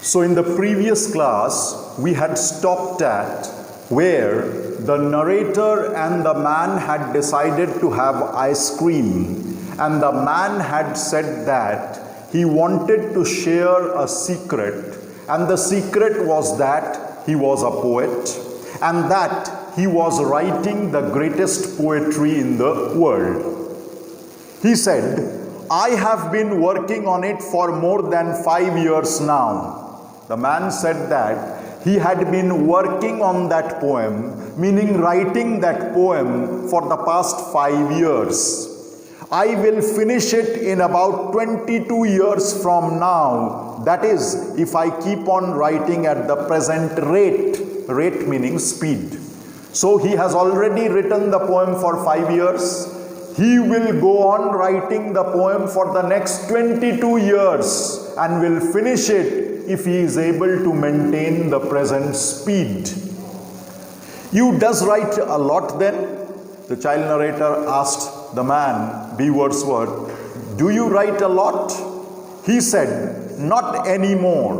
So in the previous class, we had stopped at where the narrator and the man had decided to have ice cream, and the man had said that he wanted to share a secret, and the secret was that he was a poet and that he was writing the greatest poetry in the world. He said, "I have been working on it for more than 5 years now." The man said that he had been working on that poem, meaning writing that poem for the past 5 years. "I will finish it in about 22 years from now. That is, if I keep on writing at the present rate." Rate meaning speed. So he has already written the poem for 5 years. He will go on writing the poem for the next 22 years and will finish it if he is able to maintain the present speed. "You does write a lot then?" The child narrator asked the man, B. Wordsworth, "Do you write a lot?" He said, "Not anymore.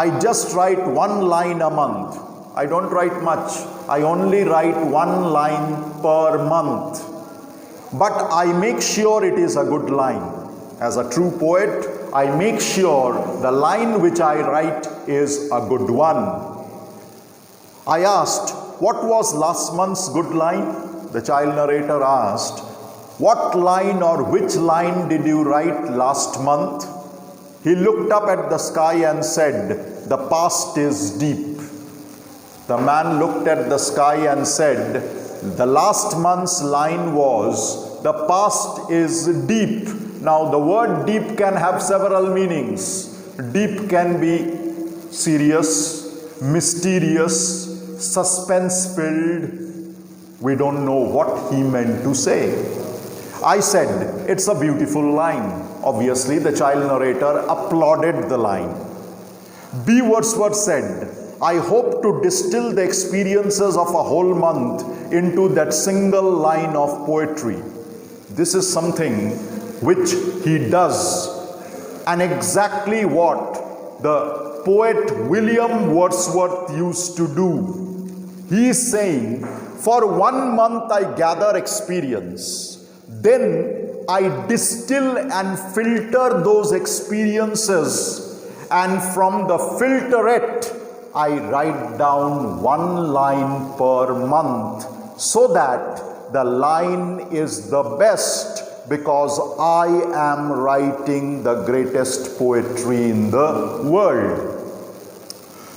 I just write 1 line a month. I don't write much. I only write 1 line per month. But I make sure it is a good line. As a true poet, I make sure the line which I write is a good one." I asked, "What was last month's good line?" The child narrator asked, "What line or which line did you write last month?" He looked up at the sky and said, "The past is deep." The man looked at the sky and said, "The last month's line was, the past is deep." Now the word deep can have several meanings. Deep can be serious, mysterious, suspense-filled. We don't know what he meant to say. I said, "It's a beautiful line." Obviously, the child narrator applauded the line. B. Wordsworth said, "I hope to distill the experiences of a whole month into that single line of poetry." This is something which he does, and exactly what the poet William Wordsworth used to do. He is saying, "For 1 month I gather experience, then I distill and filter those experiences, and from the filterette I write down 1 line per month, so that the line is the best, because I am writing the greatest poetry in the world.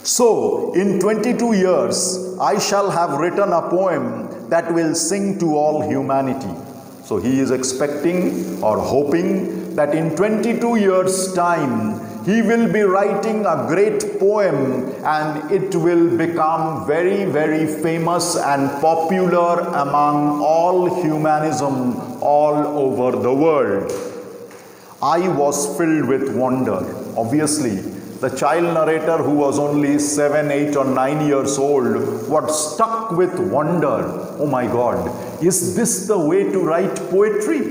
So, in 22 years, I shall have written a poem that will sing to all humanity." So he is expecting or hoping that in 22 years' time, he will be writing a great poem and it will become very, very famous and popular among all humanism all over the world. I was filled with wonder. Obviously, the child narrator, who was only 7, 8 or 9 years old, was struck with wonder. Oh my God, is this the way to write poetry?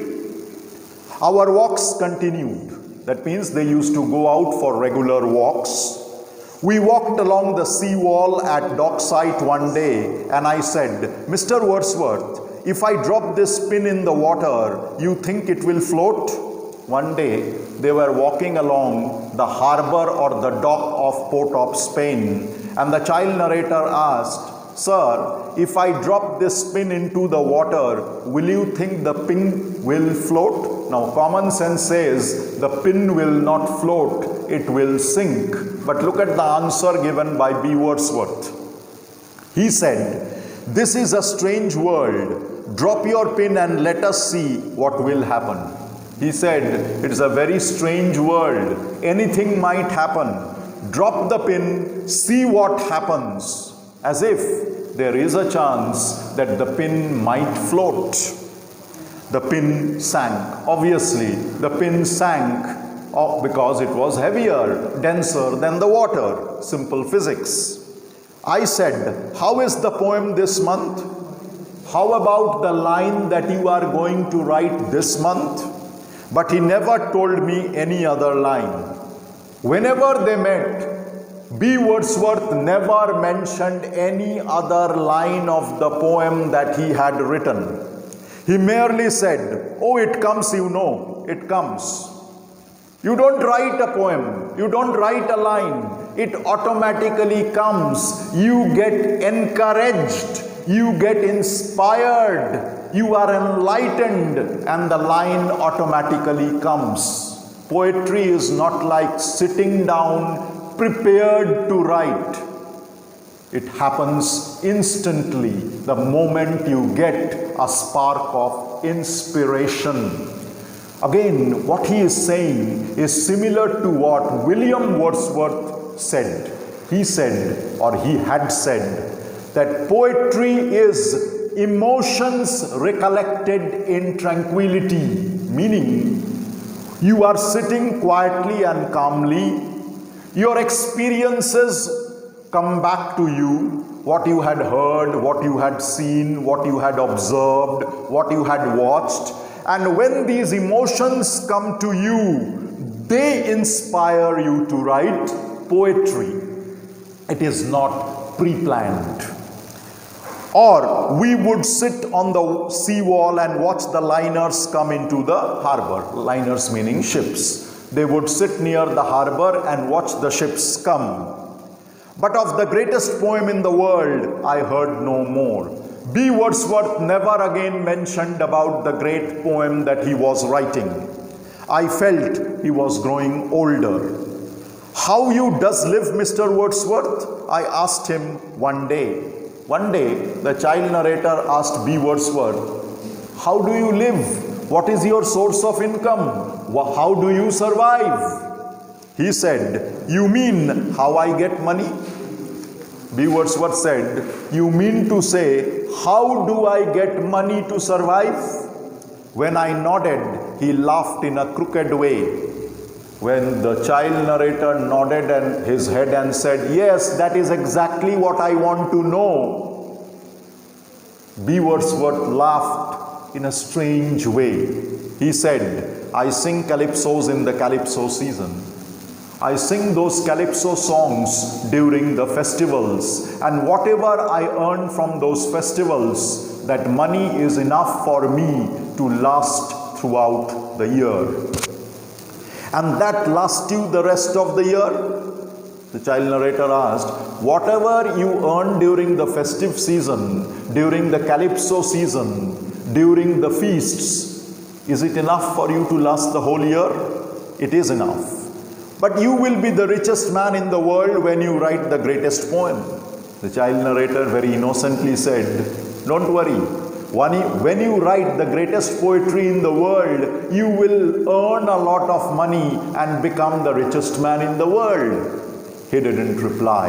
Our walks continued. That means they used to go out for regular walks. We walked along the seawall at Dockside one day, and I said, "Mr. Wordsworth, if I drop this pin in the water, you think it will float?" One day, they were walking along the harbor or the dock of Port of Spain, and the child narrator asked, "Sir, if I drop this pin into the water, will you think the pin will float?" Now, common sense says the pin will not float, it will sink. But look at the answer given by B. Wordsworth. He said, "This is a strange world. Drop your pin and let us see what will happen." He said, "It's a very strange world. Anything might happen. Drop the pin, see what happens." As if there is a chance that the pin might float. The pin sank. Obviously, the pin sank because it was heavier, denser than the water. Simple physics. I said, "How is the poem this month? How about the line that you are going to write this month?" But he never told me any other line. Whenever they met, B. Wordsworth never mentioned any other line of the poem that he had written. He merely said, "Oh, it comes, you know, it comes." You don't write a poem, you don't write a line, it automatically comes. You get encouraged, you get inspired, you are enlightened, and the line automatically comes. Poetry is not like sitting down prepared to write. It happens instantly the moment you get a spark of inspiration. Again, what he is saying is similar to what William Wordsworth said. He said, or he had said, that poetry is emotions recollected in tranquility, meaning you are sitting quietly and calmly, your experiences come back to you, what you had heard, what you had seen, what you had observed, what you had watched. And when these emotions come to you, they inspire you to write poetry. It is not pre-planned. Or we would sit on the seawall and watch the liners come into the harbor. Liners meaning ships. They would sit near the harbor and watch the ships come. But of the greatest poem in the world, I heard no more. B. Wordsworth never again mentioned about the great poem that he was writing. I felt he was growing older. "How you does live, Mr. Wordsworth?" I asked him one day. One day, the child narrator asked B. Wordsworth, "How do you live? What is your source of income? How do you survive?" He said, "You mean how I get money?" B. Wordsworth said, "You mean to say, how do I get money to survive?" When I nodded, he laughed in a crooked way. When the child narrator nodded his head and said, "Yes, that is exactly what I want to know," B. Wordsworth laughed in a strange way. He said, "I sing calypsos in the calypso season. I sing those calypso songs during the festivals, and whatever I earn from those festivals, that money is enough for me to last throughout the year." "And that lasts you the rest of the year?" The child narrator asked. "Whatever you earn during the festive season, during the calypso season, during the feasts, is it enough for you to last the whole year?" "It is enough. But you will be the richest man in the world when you write the greatest poem." The child narrator very innocently said, "Don't worry. When you write the greatest poetry in the world, you will earn a lot of money and become the richest man in the world." He didn't reply.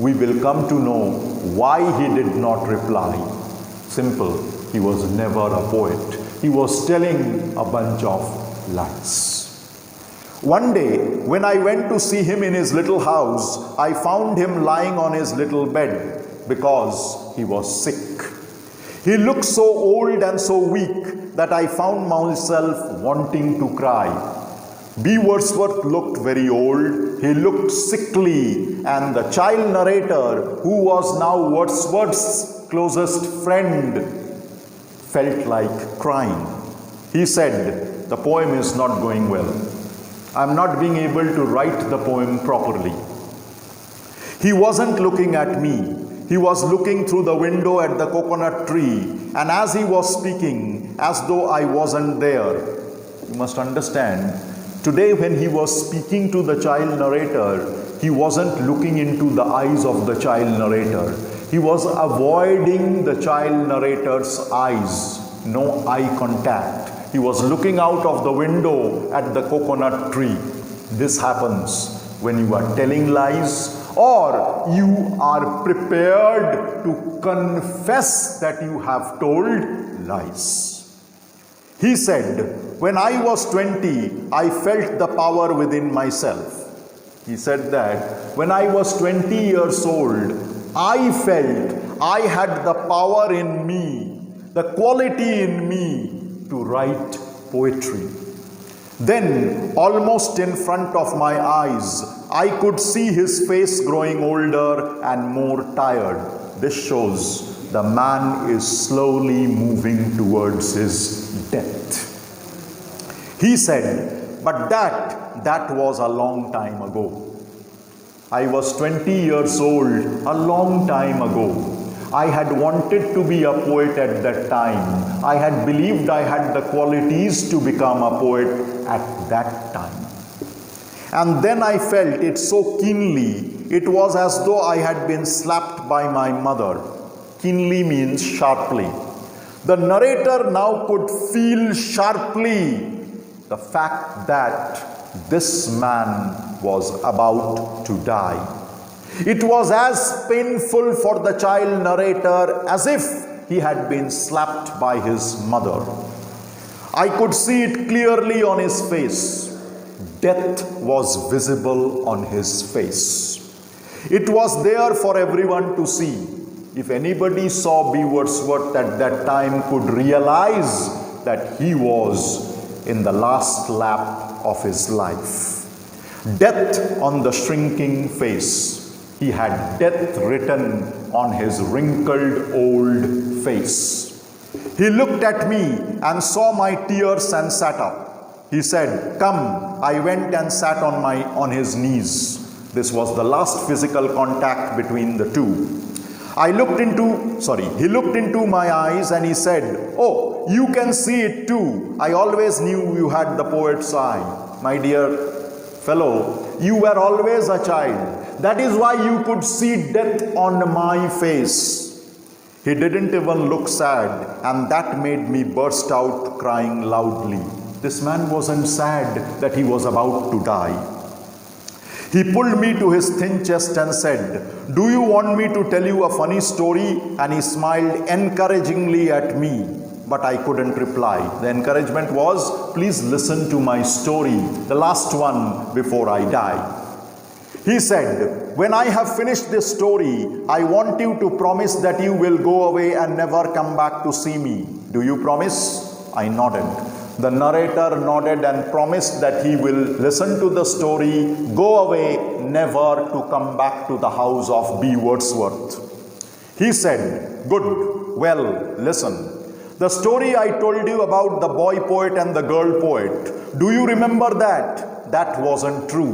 We will come to know why he did not reply. Simple. He was never a poet. He was telling a bunch of lies. One day, when I went to see him in his little house, I found him lying on his little bed because he was sick. He looked so old and so weak that I found myself wanting to cry. B. Wordsworth looked very old, he looked sickly, and the child narrator, who was now Wordsworth's closest friend, felt like crying. He said, "The poem is not going well. I'm not being able to write the poem properly." He wasn't looking at me. He was looking through the window at the coconut tree, and as he was speaking, as though I wasn't there. You must understand, today when he was speaking to the child narrator, he wasn't looking into the eyes of the child narrator. He was avoiding the child narrator's eyes. No eye contact. He was looking out of the window at the coconut tree. This happens when you are telling lies or you are prepared to confess that you have told lies. He said, "When I was 20, I felt the power within myself." He said that when I was 20 years old, I felt I had the power in me, the quality in me to write poetry. Then, almost in front of my eyes, I could see his face growing older and more tired. This shows the man is slowly moving towards his death. He said, but that was a long time ago. I was 20 years old, a long time ago. I had wanted to be a poet at that time. I had believed I had the qualities to become a poet at that time. And then I felt it so keenly, it was as though I had been slapped by my mother. Keenly means sharply. The narrator now could feel sharply the fact that this man was about to die. It was as painful for the child narrator as if he had been slapped by his mother. I could see it clearly on his face. Death was visible on his face. It was there for everyone to see. If anybody saw Wordsworth at that time could realize that he was in the last lap of his life. Death on the shrinking face. He had death written on his wrinkled old face. He looked at me and saw my tears and sat up. He said, "Come." I went and sat on his knees. This was the last physical contact between the two. He looked into my eyes and he said, "Oh, you can see it too. I always knew you had the poet's eye. My dear fellow, you were always a child. That is why you could see death on my face." He didn't even look sad, and that made me burst out crying loudly. This man wasn't sad that he was about to die. He pulled me to his thin chest and said, "Do you want me to tell you a funny story?" And he smiled encouragingly at me, but I couldn't reply. The encouragement was, "Please listen to my story, the last one before I die." He said, "When I have finished this story, I want you to promise that you will go away and never come back to see me. Do you promise?" I nodded. The narrator nodded and promised that he will listen to the story, go away, never to come back to the house of Wordsworth. He said, "Good, well, listen. The story I told you about the boy poet and the girl poet, do you remember that? That wasn't true.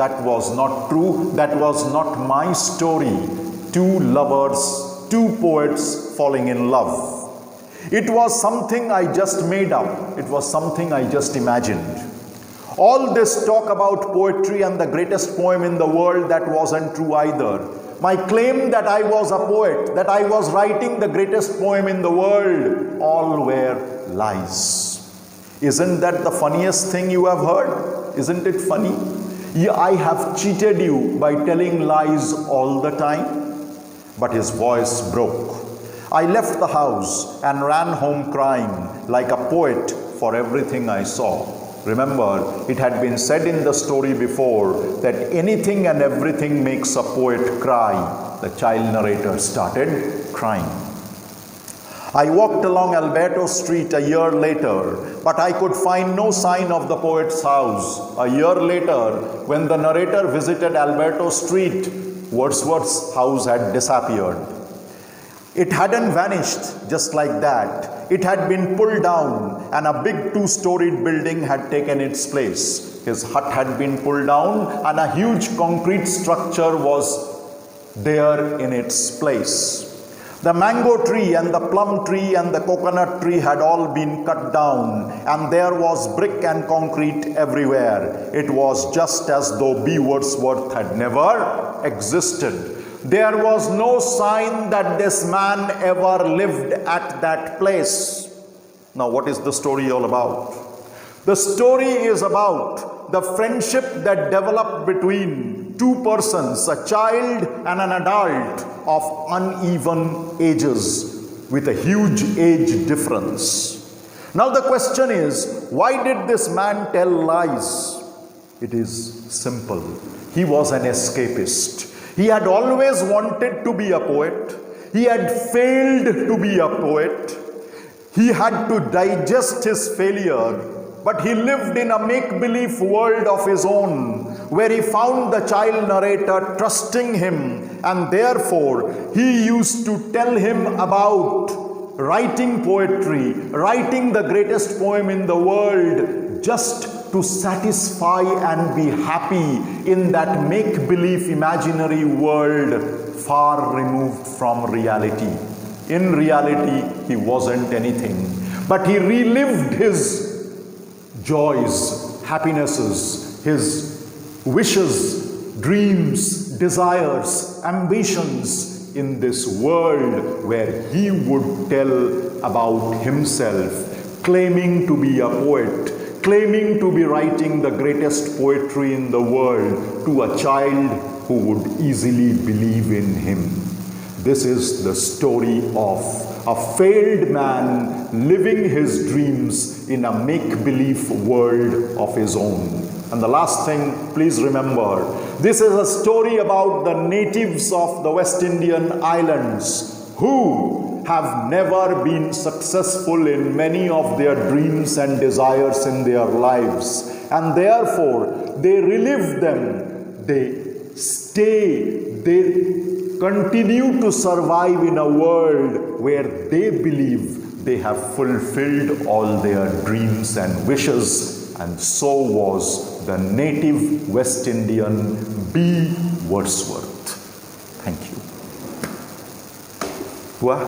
That was not true. That was not my story. Two lovers, two poets falling in love. It was something I just made up. It was something I just imagined. All this talk about poetry and the greatest poem in the world, that wasn't true either. My claim that I was a poet, that I was writing the greatest poem in the world, all were lies. Isn't that the funniest thing you have heard? Isn't it funny? I have cheated you by telling lies all the time." But his voice broke. I left the house and ran home crying like a poet for everything I saw. Remember, it had been said in the story before that anything and everything makes a poet cry. The child narrator started crying. I walked along Alberto Street a year later, but I could find no sign of the poet's house. A year later, when the narrator visited Alberto Street, Wordsworth's house had disappeared. It hadn't vanished just like that. It had been pulled down and a big two-storied building had taken its place. His hut had been pulled down and a huge concrete structure was there in its place. The mango tree and the plum tree and the coconut tree had all been cut down, and there was brick and concrete everywhere. It was just as though Wordsworth had never existed. There was no sign that this man ever lived at that place. Now, what is the story all about? The story is about the friendship that developed between two persons, a child and an adult of uneven ages with a huge age difference. Now the question is, why did this man tell lies? It is simple. He was an escapist. He had always wanted to be a poet. He had failed to be a poet. He had to digest his failure but he lived in a make-believe world of his own, where he found the child narrator trusting him, and therefore he used to tell him about writing poetry, writing the greatest poem in the world, just to satisfy and be happy in that make-believe imaginary world far removed from reality. In reality, he wasn't anything, but he relived his joys, happinesses, his wishes, dreams, desires, ambitions in this world where he would tell about himself, claiming to be a poet, claiming to be writing the greatest poetry in the world to a child who would easily believe in him. This is the story of a failed man living his dreams in a make-believe world of his own. And the last thing, please remember, this is a story about the natives of the West Indian Islands who have never been successful in many of their dreams and desires in their lives. And therefore, they relive them, they continue to survive in a world where they believe they have fulfilled all their dreams and wishes, and so was the native West Indian B. Wordsworth. Thank you.